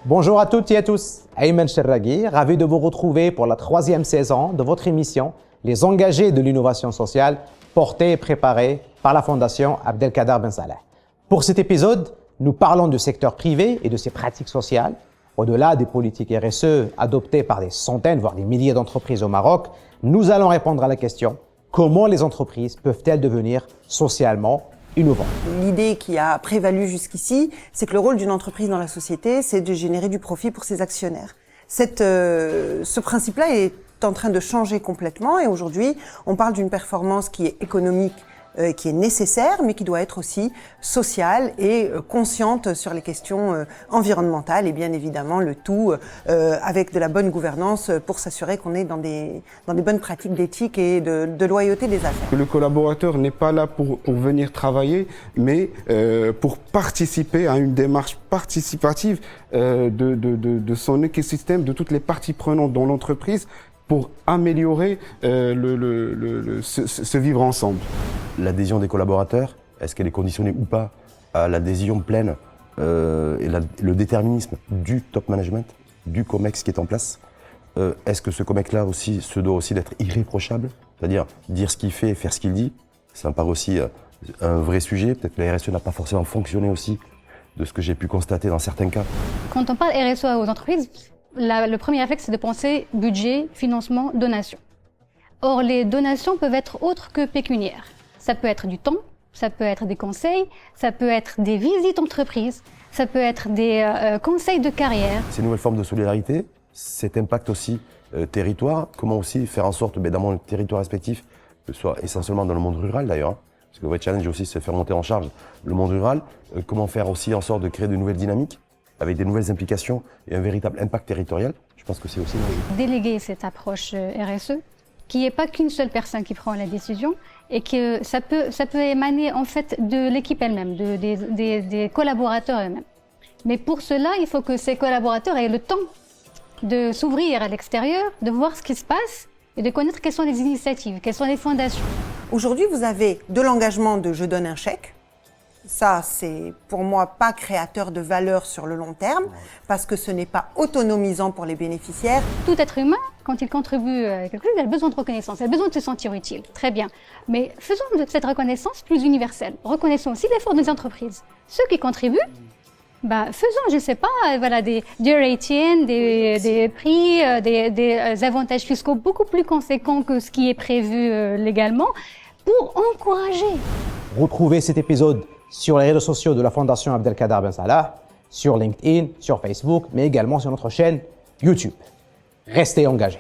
Bonjour à toutes et à tous, Ayman Cherragui, ravi de vous retrouver pour la 3e saison de votre émission Les engagés de l'innovation sociale, portée et préparée par la Fondation Abdelkader Ben Saleh. Pour cet épisode, nous parlons du secteur privé et de ses pratiques sociales. Au-delà des politiques RSE adoptées par des centaines, voire des milliers d'entreprises au Maroc, nous allons répondre à la question « Comment les entreprises peuvent-elles devenir socialement innovantes ?» L'idée qui a prévalu jusqu'ici, c'est que le rôle d'une entreprise dans la société, c'est de générer du profit pour ses actionnaires. Ce principe-là est en train de changer complètement et aujourd'hui, on parle d'une performance qui est économique, qui est nécessaire, mais qui doit être aussi sociale et consciente sur les questions environnementales et bien évidemment le tout avec de la bonne gouvernance pour s'assurer qu'on est dans des bonnes pratiques d'éthique et de loyauté des affaires. Le collaborateur n'est pas là pour venir travailler, mais pour participer à une démarche participative de son écosystème, de toutes les parties prenantes dans l'entreprise, pour améliorer ce vivre ensemble. L'adhésion des collaborateurs, est-ce qu'elle est conditionnée ou pas à l'adhésion pleine et le déterminisme du top management, du COMEX qui est en place? Est-ce que ce COMEX-là aussi se doit aussi d'être irréprochable, c'est-à-dire dire ce qu'il fait et faire ce qu'il dit? Ça me paraît aussi un vrai sujet. Peut-être que la RSE n'a pas forcément fonctionné aussi, de ce que j'ai pu constater dans certains cas. Quand on parle RSE aux entreprises, le premier réflexe, c'est de penser budget, financement, donation. Or, les donations peuvent être autres que pécuniaires. Ça peut être du temps, ça peut être des conseils, ça peut être des visites entreprises, ça peut être des conseils de carrière. Ces nouvelles formes de solidarité, cet impact aussi territoire, comment aussi faire en sorte, dans mon territoire respectif, que ce soit essentiellement dans le monde rural d'ailleurs, parce que le vrai challenge aussi, c'est faire monter en charge le monde rural, comment faire aussi en sorte de créer de nouvelles dynamiques, avec des nouvelles implications et un véritable impact territorial. Je pense que c'est aussi l'enjeu. Déléguer cette approche RSE, qui n'est pas qu'une seule personne qui prend la décision, et que ça peut émaner en fait de l'équipe elle-même, des collaborateurs eux-mêmes. Mais pour cela, il faut que ces collaborateurs aient le temps de s'ouvrir à l'extérieur, de voir ce qui se passe et de connaître quelles sont les initiatives, quelles sont les fondations. Aujourd'hui, vous avez de l'engagement de « je donne un chèque ». Ça, c'est pour moi pas créateur de valeur sur le long terme, parce que ce n'est pas autonomisant pour les bénéficiaires. Tout être humain, quand il contribue à quelque chose, il a besoin de reconnaissance, il a besoin de se sentir utile. Très bien. Mais faisons de cette reconnaissance plus universelle. Reconnaissons aussi l'effort des entreprises. Ceux qui contribuent, faisons, je sais pas, des ratings, des prix, des avantages fiscaux beaucoup plus conséquents que ce qui est prévu légalement pour encourager. Retrouvez cet épisode sur les réseaux sociaux de la Fondation Abdelkader Ben Saleh, sur LinkedIn, sur Facebook, mais également sur notre chaîne YouTube. Restez engagés.